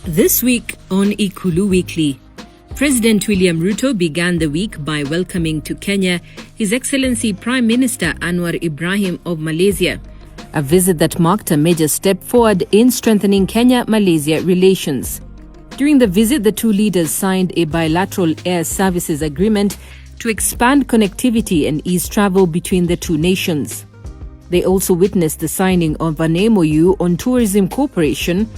This week on Ikulu Weekly, President William Ruto began the week by welcoming to Kenya His Excellency Prime Minister Anwar Ibrahim of Malaysia, a visit that marked a major step forward in strengthening Kenya-Malaysia relations. During the visit, the two leaders signed a bilateral air services agreement to expand connectivity and ease travel between the two nations. They also witnessed the signing of an MOU on tourism cooperation,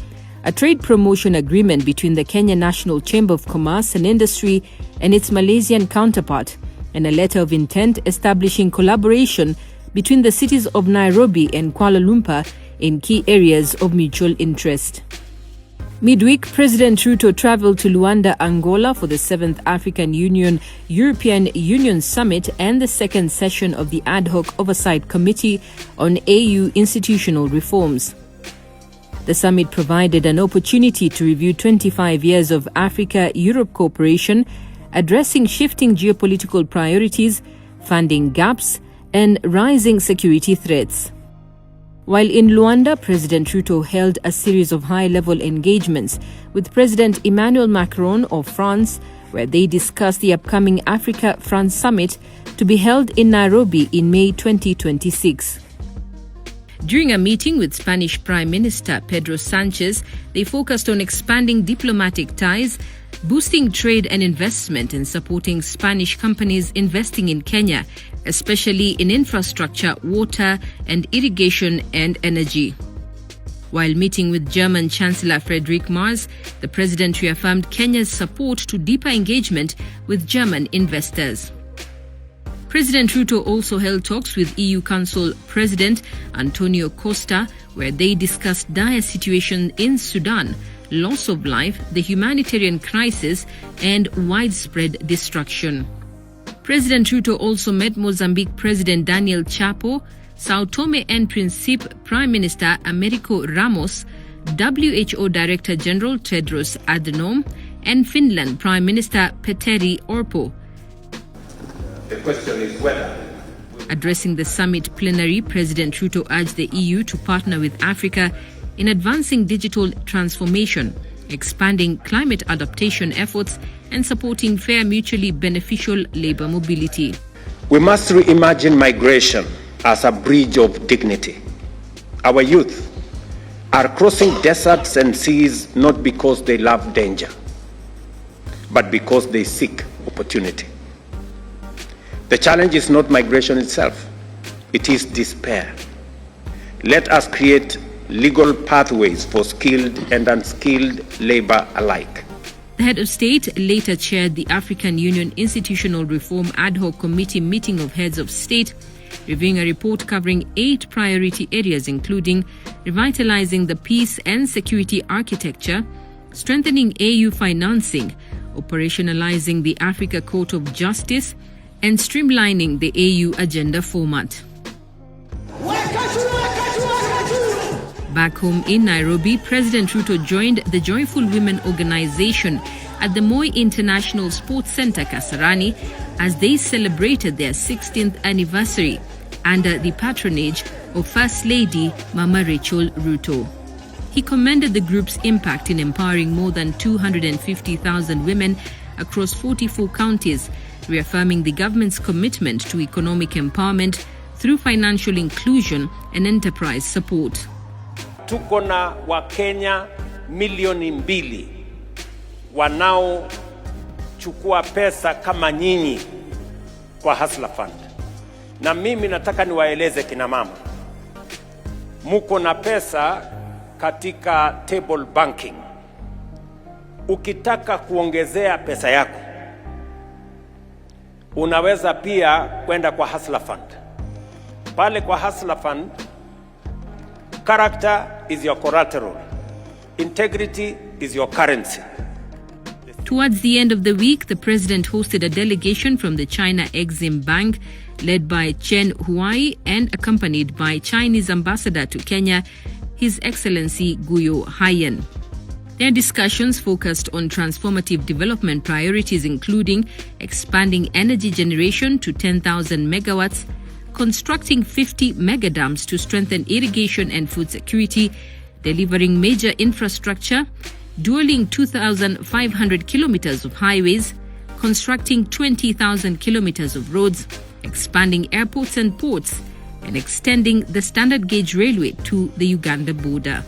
a trade promotion agreement between the Kenya National Chamber of Commerce and Industry and its Malaysian counterpart, and a letter of intent establishing collaboration between the cities of Nairobi and Kuala Lumpur in key areas of mutual interest. Midweek, President Ruto traveled to Luanda, Angola for the 7th African Union-European Union Summit and the second session of the Ad Hoc Oversight Committee on AU Institutional Reforms. The summit provided an opportunity to review 25 years of Africa-Europe cooperation, addressing shifting geopolitical priorities, funding gaps, and rising security threats. While in Luanda, President Ruto held a series of high-level engagements with President Emmanuel Macron of France, where they discussed the upcoming Africa-France Summit to be held in Nairobi in May 2026. During a meeting with Spanish Prime Minister Pedro Sanchez, they focused on expanding diplomatic ties, boosting trade and investment, and supporting Spanish companies investing in Kenya, especially in infrastructure, water and irrigation and energy. While meeting with German Chancellor Friedrich Merz, the president reaffirmed Kenya's support to deeper engagement with German investors. President Ruto also held talks with EU Council President Antonio Costa, where they discussed dire situation in Sudan, loss of life, the humanitarian crisis, and widespread destruction. President Ruto also met Mozambique President Daniel Chapo, Sao Tome and Principe Prime Minister Americo Ramos, WHO Director General Tedros Adhanom, and Finland Prime Minister Petteri Orpo. The question is whether. Addressing the summit plenary, President Ruto urged the EU to partner with Africa in advancing digital transformation, expanding climate adaptation efforts, and supporting fair, mutually beneficial labor mobility. We must reimagine migration as a bridge of dignity. Our youth are crossing deserts and seas not because they love danger, but because they seek opportunity. The challenge is not migration itself, it is despair. Let us create legal pathways for skilled and unskilled labor alike. The head of state later chaired the African Union Institutional Reform Ad Hoc Committee meeting of heads of state, reviewing a report covering 8 priority areas including revitalizing the peace and security architecture, strengthening AU financing, operationalizing the Africa Court of Justice, and streamlining the AU agenda format. Back home in Nairobi, President Ruto joined the Joyful Women organization at the Moi International Sports Center, Kasarani, as they celebrated their 16th anniversary under the patronage of First Lady Mama Rachel Ruto. He commended the group's impact in empowering more than 250,000 women across 44 counties, reaffirming the government's commitment to economic empowerment through financial inclusion and enterprise support. Tuko na Wakenya milioni 2 wanaochukua pesa kama nyinyi kwa Hustler Fund. Na mimi nataka niwaeleze kina mama, muko na pesa katika table banking. Ukitaka kuongezea pesa yako, unaweza pia kwenda kwa Hustler Fund. Pale kwa Hustler Fund, character is your collateral. Integrity is your currency. Towards the end of the week, the president hosted a delegation from the China Exim Bank led by Chen Huai and accompanied by Chinese ambassador to Kenya, His Excellency Guyo Haiyan. Their discussions focused on transformative development priorities including expanding energy generation to 10,000 megawatts, constructing 50 megadams to strengthen irrigation and food security, delivering major infrastructure, dualing 2,500 kilometers of highways, constructing 20,000 kilometers of roads, expanding airports and ports, and extending the standard gauge railway to the Uganda border.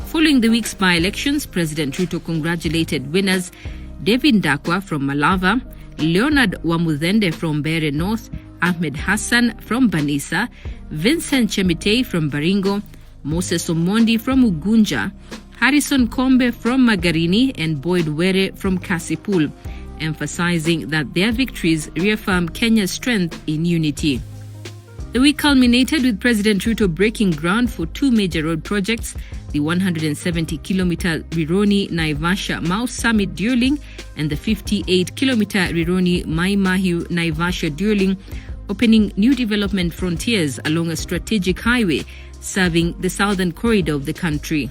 Following the week's by-elections, President Ruto congratulated winners David Ndakwa from Malava, Leonard Wamudhende from Bere North, Ahmed Hassan from Banisa, Vincent Chemitei from Baringo, Moses Omondi from Ugunja, Harrison Kombe from Magarini, and Boyd Were from Kasipul, emphasizing that their victories reaffirm Kenya's strength in unity. The week culminated with President Ruto breaking ground for two major road projects, the 170-kilometer Rironi-Naivasha-Mau Summit dualing and the 58-kilometer Rironi-Mai Mahiu-Naivasha dualing, opening new development frontiers along a strategic highway serving the southern corridor of the country.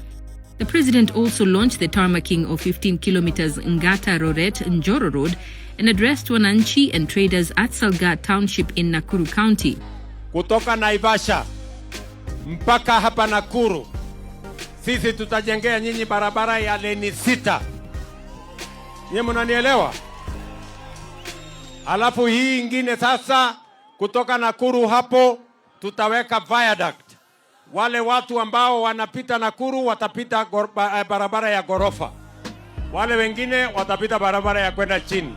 The president also launched the tarmacking of 15 kilometers Ngata-Roret-Njoro Road and addressed wananchi and traders at Salga Township in Nakuru County. Kutoka Naivasha mpaka hapa Nakuru, sisi tutajengea nyinyi barabara ya leni 6. Nyinyi mnanielewa? Alafu hii ingine sasa kutoka Nakuru hapo tutaweka viaduct. Wale watu ambao wanapita Nakuru watapita barabara ya gorofa. Wale wengine watapita barabara ya kwenda chini.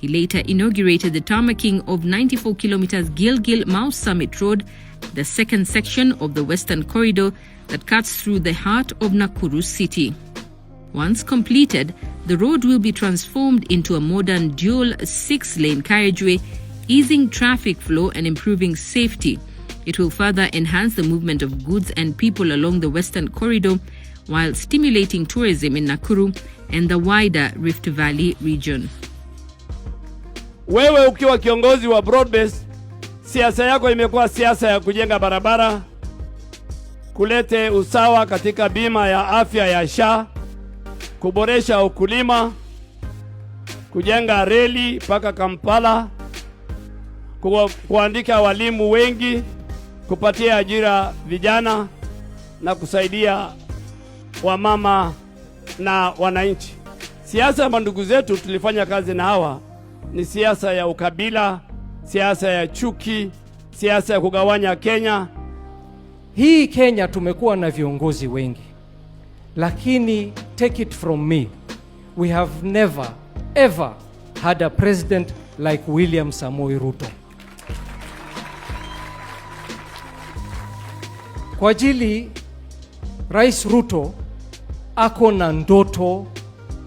He later inaugurated the tarmacking of 94 kilometers Gilgil-Mau Summit Road, the second section of the Western Corridor that cuts through the heart of Nakuru city. Once completed, the road will be transformed into a modern dual 6-lane carriageway, easing traffic flow and improving safety. It will further enhance the movement of goods and people along the Western Corridor while stimulating tourism in Nakuru and the wider Rift Valley region. Wewe ukiwa kiongozi wa broad-based, siasa yako imekuwa siasa ya kujenga barabara, kulete usawa katika bima ya afya ya H.E, kuboresha ukulima, kujenga reli mpaka Kampala, kuandika walimu wengi, kupatia ajira vijana na kusaidia wamama na wananchi. Siasa ya ndugu zetu tulifanya kazi na hawa ni siasa ya ukabila, siasa ya chuki, siasa ya kugawanya Kenya. Hii Kenya tumekuwa na viongozi wengi, lakini take it from me, we have never ever had a president like William Samoei Ruto. Kwa ajili Rais Ruto ako na ndoto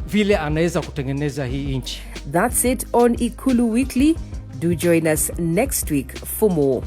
vile anaweza kutengeneza hii nchi. That's it on Ikulu Weekly. Do join us next week for more.